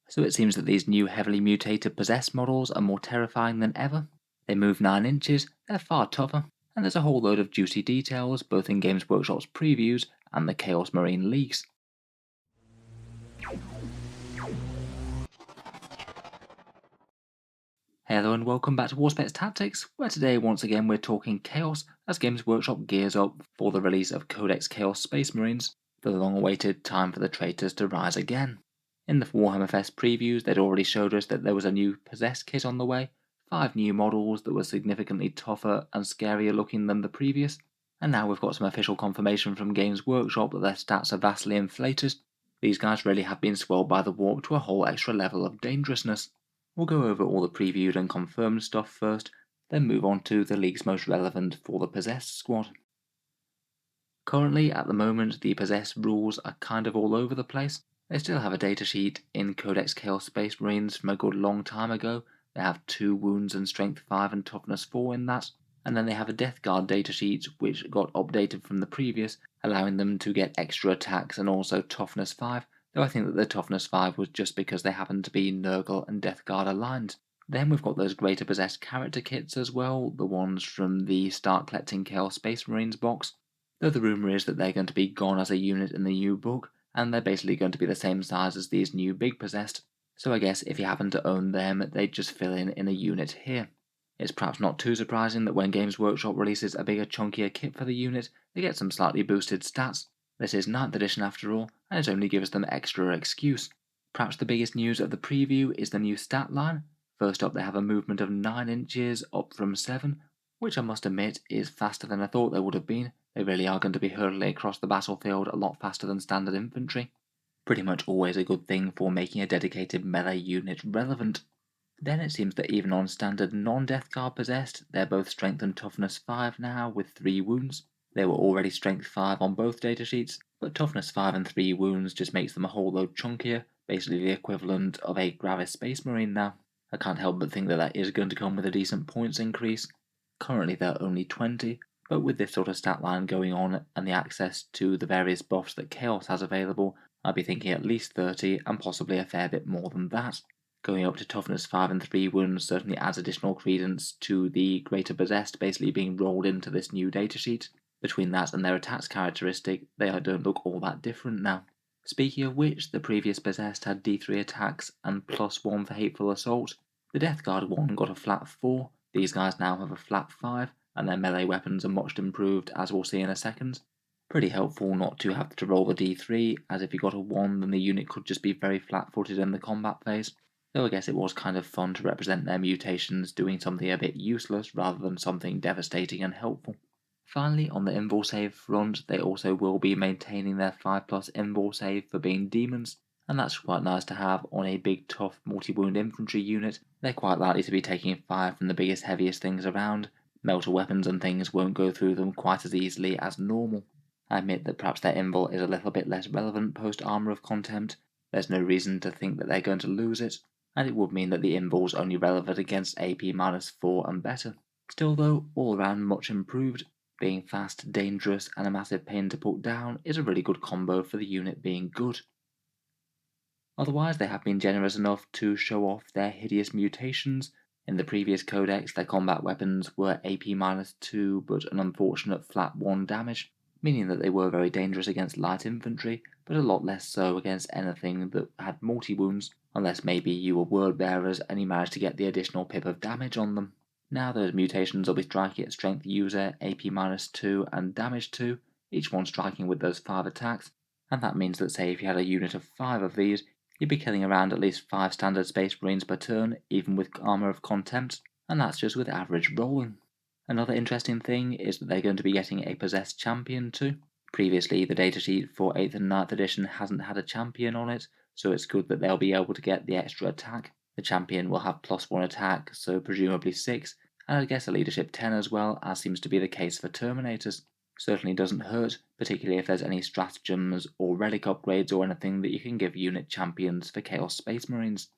So it seems that these new heavily mutated possessed models are more terrifying than ever. They move 9 inches, they're far tougher, and there's a whole load of juicy details both in Games Workshop's previews and the Chaos Marine leaks. Hello and welcome back to Warspets Tactics, where today once again we're talking Chaos as Games Workshop gears up for the release of Codex Chaos Space Marines, the long-awaited time for the traitors to rise again. In the Warhammer Fest previews they'd already showed us that there was a new Possessed kit on the way, 5 new models that were significantly tougher and scarier looking than the previous, and now we've got some official confirmation from Games Workshop that their stats are vastly inflated. These guys really have been swelled by the warp to a whole extra level of dangerousness. We'll go over all the previewed and confirmed stuff first, then move on to the leaks most relevant for the Possessed squad. Currently, at the moment, the Possessed rules are kind of all over the place. They still have a datasheet in Codex Chaos Space Marines from a good long time ago. They have 2 wounds and strength 5 and toughness 4 in that, and then they have a Death Guard datasheet which got updated from the previous, allowing them to get extra attacks and also toughness 5. Though I think that the toughness 5 was just because they happen to be Nurgle and Death Guard aligned. Then we've got those greater possessed character kits as well, the ones from the Start Collecting Chaos Space Marines box. Though the rumour is that they're going to be gone as a unit in the new book, and they're basically going to be the same size as these new big possessed. So I guess if you happen to own them, they'd just fill in a unit here. It's perhaps not too surprising that when Games Workshop releases a bigger chunkier kit for the unit, they get some slightly boosted stats. This is 9th edition after all, and it only gives them extra excuse. Perhaps the biggest news of the preview is the new Statline. First up they have a movement of 9 inches up from 7, which I must admit is faster than I thought they would have been. They really are going to be hurtling across the battlefield a lot faster than standard infantry. Pretty much always a good thing for making a dedicated melee unit relevant. Then it seems that even on standard non-Death Guard possessed, they're both strength and toughness 5 now with 3 wounds. They were already strength 5 on both datasheets, but toughness 5 and 3 wounds just makes them a whole load chunkier, basically the equivalent of a Gravis Space Marine now. I can't help but think that that is going to come with a decent points increase. Currently they're only 20, but with this sort of stat line going on and the access to the various buffs that Chaos has available, I'd be thinking at least 30 and possibly a fair bit more than that. Going up to toughness 5 and 3 wounds certainly adds additional credence to the greater possessed basically being rolled into this new datasheet. Between that and their attacks characteristic, they don't look all that different now. Speaking of which, the previous possessed had D3 attacks and +1 for hateful assault. The Death Guard one got a flat 4, these guys now have a flat 5, and their melee weapons are much improved as we'll see in a second. Pretty helpful not to have to roll the D3, as if you got a 1 then the unit could just be very flat-footed in the combat phase. Though I guess it was kind of fun to represent their mutations doing something a bit useless rather than something devastating and helpful. Finally, on the invul save front, they also will be maintaining their 5+ invul save for being demons, and that's quite nice to have on a big tough multi-wound infantry unit. They're quite likely to be taking fire from the biggest heaviest things around. Melter weapons and things won't go through them quite as easily as normal. I admit that perhaps their invul is a little bit less relevant post Armour of Contempt. There's no reason to think that they're going to lose it, and it would mean that the invul's only relevant against AP-4 and better. Still though, all around much improved. Being fast, dangerous, and a massive pain to put down is a really good combo for the unit being good. Otherwise, they have been generous enough to show off their hideous mutations. In the previous codex, their combat weapons were AP-2 but an unfortunate flat 1 damage, meaning that they were very dangerous against light infantry, but a lot less so against anything that had multi-wounds, unless maybe you were word bearers and you managed to get the additional pip of damage on them. Now those mutations will be striking at strength user, AP-2 and damage 2, each one striking with those 5 attacks, and that means that say if you had a unit of 5 of these, you'd be killing around at least 5 standard Space Marines per turn, even with Armour of Contempt, and that's just with average rolling. Another interesting thing is that they're going to be getting a Possessed Champion too. Previously, the datasheet for 8th and 9th edition hasn't had a champion on it, so it's good that they'll be able to get the extra attack. The champion will have +1 attack, so presumably 6, and I guess a leadership 10 as well, as seems to be the case for Terminators. Certainly doesn't hurt, particularly if there's any stratagems or relic upgrades or anything that you can give unit champions for Chaos Space Marines.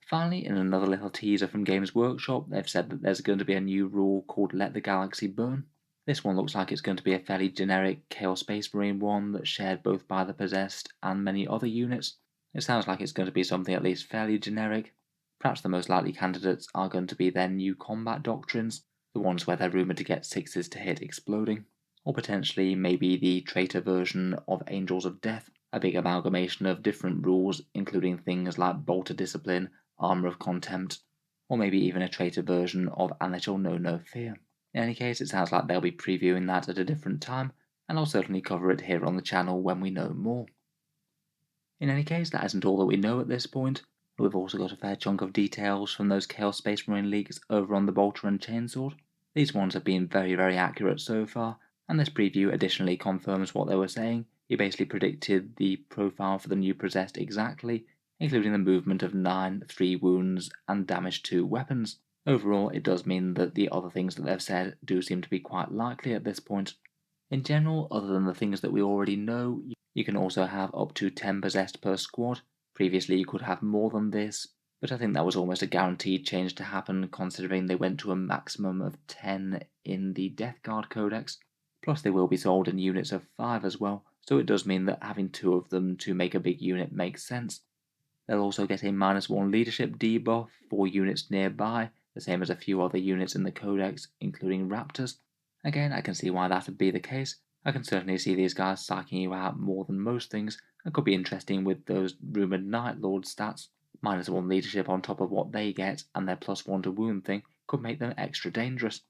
Finally, in another little teaser from Games Workshop, they've said that there's going to be a new rule called Let the Galaxy Burn. This one looks like it's going to be a fairly generic Chaos Space Marine one that's shared both by the Possessed and many other units. It sounds like it's going to be something at least fairly generic. Perhaps the most likely candidates are going to be their new combat doctrines, the ones where they're rumoured to get sixes to hit exploding, or potentially maybe the traitor version of Angels of Death, a big amalgamation of different rules including things like Bolter Discipline, Armour of Contempt, or maybe even a traitor version of And Let All Know No Fear. In any case, it sounds like they'll be previewing that at a different time, and I'll certainly cover it here on the channel when we know more. In any case, that isn't all that we know at this point. We've also got a fair chunk of details from those Chaos Space Marine leaks over on the Bolter and Chainsword. These ones have been very accurate so far, and this preview additionally confirms what they were saying. He basically predicted the profile for the new Possessed exactly, including the movement of 9, 3 wounds, and damage to weapons. Overall, it does mean that the other things that they've said do seem to be quite likely at this point. In general, other than the things that we already know, you can also have up to 10 possessed per squad. Previously you could have more than this, but I think that was almost a guaranteed change to happen considering they went to a maximum of 10 in the Death Guard Codex. Plus they will be sold in units of 5 as well, so it does mean that having 2 of them to make a big unit makes sense. They'll also get a -1 leadership debuff for units nearby, the same as a few other units in the Codex, including Raptors. Again, I can see why that would be the case. I can certainly see these guys psyching you out more than most things, and could be interesting with those rumoured Night Lord stats. -1 leadership on top of what they get, and their +1 to wound thing could make them extra dangerous.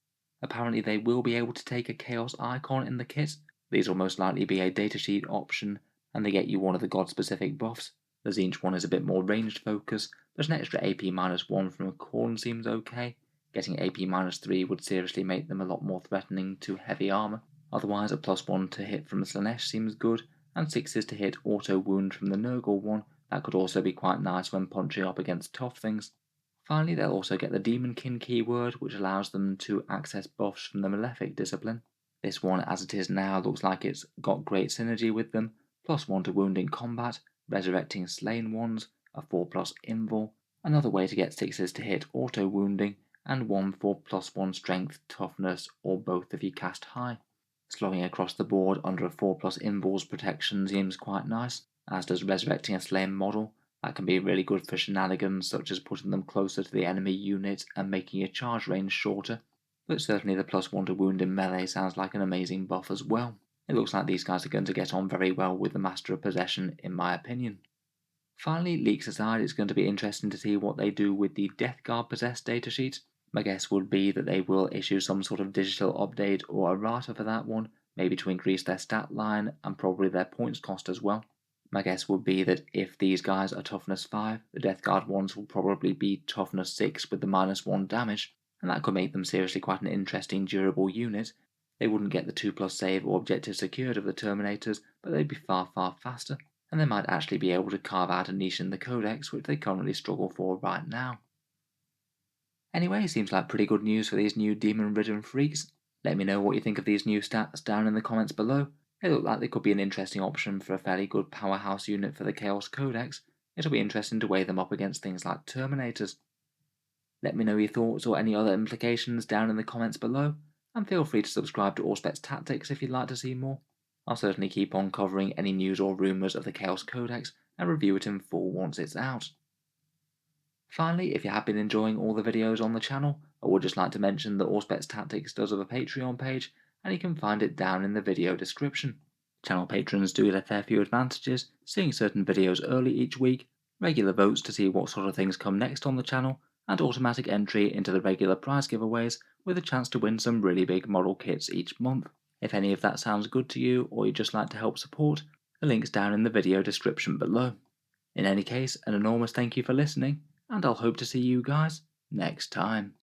Apparently they will be able to take a Chaos Icon in the kit. These will most likely be a datasheet option, and they get you one of the god-specific buffs. The Tzeentch one is a bit more ranged focus, but an extra AP -1 from a Khorne seems okay. Getting AP -3 would seriously make them a lot more threatening to heavy armour. Otherwise, a +1 to hit from the Slaanesh seems good, and 6s to hit auto wound from the Nurgle one. That could also be quite nice when punching up against tough things. Finally, they'll also get the Demonkin keyword, which allows them to access buffs from the Malefic discipline. This one, as it is now, looks like it's got great synergy with them, +1 to wound in combat, resurrecting slain ones, a 4+ invul, another way to get 6s to hit auto wounding, and 1 for +1 strength, toughness, or both if you cast high. Slowing across the board under a 4+ invuls protection seems quite nice, as does resurrecting a slain model. That can be really good for shenanigans such as putting them closer to the enemy unit and making your charge range shorter, but certainly the +1 to wound in melee sounds like an amazing buff as well. It looks like these guys are going to get on very well with the Master of Possession in my opinion. Finally, leaks aside, it's going to be interesting to see what they do with the Death Guard Possessed datasheet. My guess would be that they will issue some sort of digital update or errata for that one, maybe to increase their stat line and probably their points cost as well. My guess would be that if these guys are toughness 5, the Death Guard ones will probably be toughness 6 with the -1 damage, and that could make them seriously quite an interesting durable unit. They wouldn't get the 2+ save or objective secured of the Terminators, but they'd be far faster, and they might actually be able to carve out a niche in the Codex, which they currently struggle for right now. Anyway, seems like pretty good news for these new demon-ridden freaks. Let me know what you think of these new stats down in the comments below. They look like they could be an interesting option for a fairly good powerhouse unit for the Chaos Codex. It'll be interesting to weigh them up against things like Terminators. Let me know your thoughts or any other implications down in the comments below, and feel free to subscribe to Auspex Tactics if you'd like to see more. I'll certainly keep on covering any news or rumours of the Chaos Codex and review it in full once it's out. Finally, if you have been enjoying all the videos on the channel, I would just like to mention that Auspex Tactics does have a Patreon page, and you can find it down in the video description. Channel patrons do get a fair few advantages, seeing certain videos early each week, regular votes to see what sort of things come next on the channel, and automatic entry into the regular prize giveaways with a chance to win some really big model kits each month. If any of that sounds good to you, or you'd just like to help support, the link's down in the video description below. In any case, an enormous thank you for listening, and I'll hope to see you guys next time.